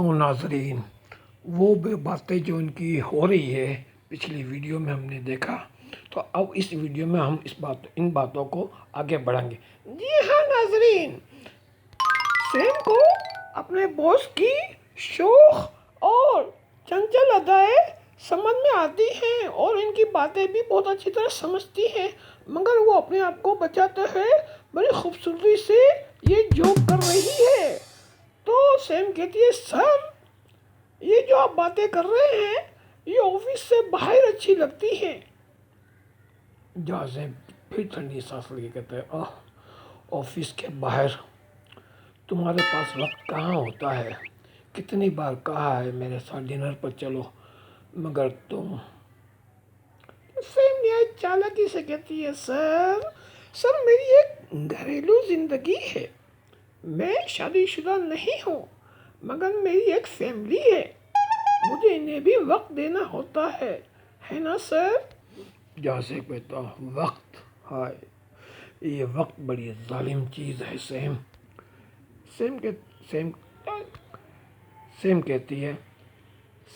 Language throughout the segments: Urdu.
تو ناظرین وہ بھی باتیں جو ان کی ہو رہی ہے پچھلی ویڈیو میں ہم نے دیکھا، تو اب اس ویڈیو میں ہم ان باتوں کو آگے بڑھائیں گے۔ جی ہاں ناظرین، سیم کو اپنے باس کی شوخ اور چنچل ادائیں سمجھ میں آتی ہیں اور ان کی باتیں بھی بہت اچھی طرح سمجھتی ہیں، مگر وہ اپنے آپ کو بچاتے ہوئے بڑی خوبصورتی سے یہ جوک کر رہی ہے۔ تو سیم کہتی ہے، سر یہ جو آپ باتیں کر رہے ہیں یہ آفس سے باہر اچھی لگتی ہیں۔ جازم پھر ٹھنڈی سانس لے کے کہتا ہے، آفس کے باہر تمہارے پاس وقت کہاں ہوتا ہے؟ کتنی بار کہا ہے میرے ساتھ ڈنر پر چلو، مگر تم سیم نہایت چالاکی سے کہتی ہے، سر میری ایک گھریلو زندگی ہے، میں شادی شدہ نہیں ہوں، مگر میری ایک فیملی ہے، مجھے انہیں بھی وقت دینا ہوتا ہے نا سر؟ جیسے کہتا وقت، ہائے یہ وقت بڑی ظالم چیز ہے سیم کہتی ہے،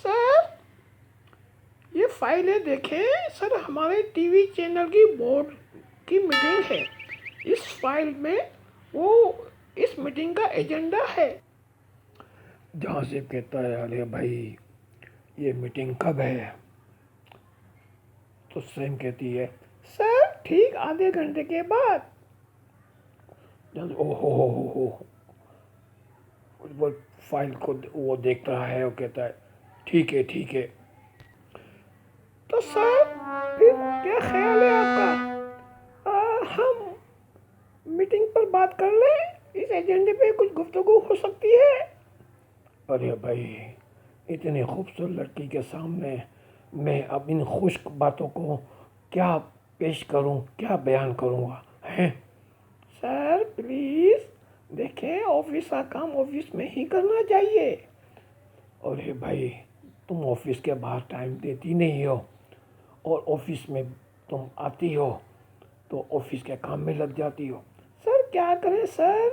سر یہ فائلیں دیکھیں، سر ہمارے ٹی وی چینل کی بورڈ کی میٹنگ ہے، اس فائل میں وہ اس میٹنگ کا ایجنڈا ہے۔ جہاں سے کہتا ہے، ارے بھائی یہ میٹنگ کب ہے؟ تو سیم کہتی ہے، سر ٹھیک آدھے گھنٹے کے بعد۔ وہ فائل کو وہ دیکھ رہا ہے اور کہتا ہے، ٹھیک ہے۔ تو سر پھر کیا خیال ہے آپ کا؟ ہم میٹنگ پر بات کر لیں، اس ایجنڈے پہ کچھ گفتگو ہو سکتی ہے۔ ارے بھائی اتنی خوبصورت لڑکی کے سامنے میں اب ان خشک باتوں کو کیا پیش کروں، کیا بیان کروں گا؟ سر پلیز دیکھیں، آفس کا کام آفس میں ہی کرنا چاہیے۔ ارے بھائی تم آفس کے باہر ٹائم دیتی نہیں ہو اور آفس میں تم آتی ہو تو آفس کے کام میں لگ جاتی ہو۔ سر کیا کریں سر،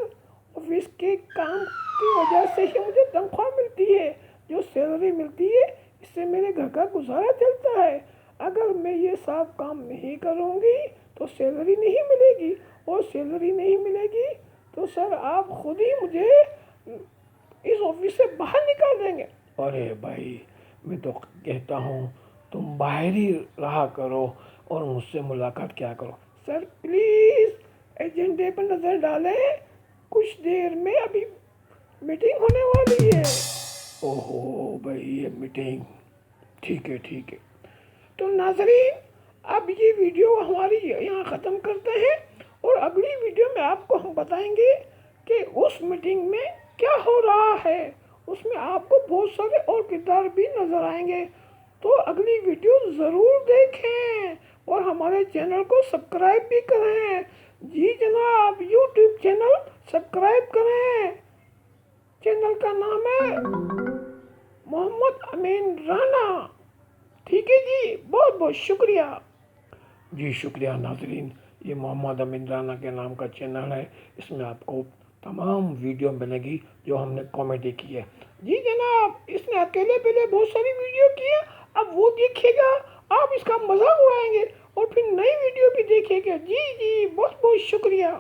آفس کے کام کی وجہ سے ہی مجھے تنخواہ ملتی ہے، جو سیلری ملتی ہے اس سے میرے گھر کا گزارا چلتا ہے۔ اگر میں یہ سب کام نہیں کروں گی تو سیلری نہیں ملے گی، اور سیلری نہیں ملے گی تو سر آپ خود ہی مجھے اس آفس سے باہر نکال دیں گے۔ ارے بھائی میں تو کہتا ہوں تم باہر ہی رہا کرو اور مجھ سے ملاقات کیا کرو۔ سر پلیز ایجنڈے پر نظر ڈالیں، کچھ دیر میں ابھی میٹنگ ہونے والی ہے۔ بھائی یہ میٹنگ، ٹھیک ہے۔ تو ناظرین اب یہ ویڈیو ہماری یہاں ختم کرتے ہیں، اور اگلی ویڈیو میں آپ کو ہم بتائیں گے کہ اس میٹنگ میں کیا ہو رہا ہے۔ اس میں آپ کو بہت سارے اور کردار بھی نظر آئیں گے، تو اگلی ویڈیو ضرور دیکھیں اور ہمارے چینل کو سبسکرائب بھی کریں۔ جی جناب، یوٹیوب چینل سبسکرائب کریں، چینل کا نام ہے محمد امین رانا۔ ٹھیک ہے جی، بہت شکریہ۔ جی شکریہ ناظرین، یہ محمد امین رانا کے نام کا چینل ہے، اس میں آپ کو تمام ویڈیو ملے گی جو ہم نے کامیڈی کی ہے۔ جی جناب، اس نے اکیلے پہلے بہت ساری ویڈیو کی ہے، اب وہ دیکھیے گا، آپ اس کا مذاق اڑائیں گے اور پھر نئی ویڈیو بھی دیکھیں گے۔ جی بہت شکریہ۔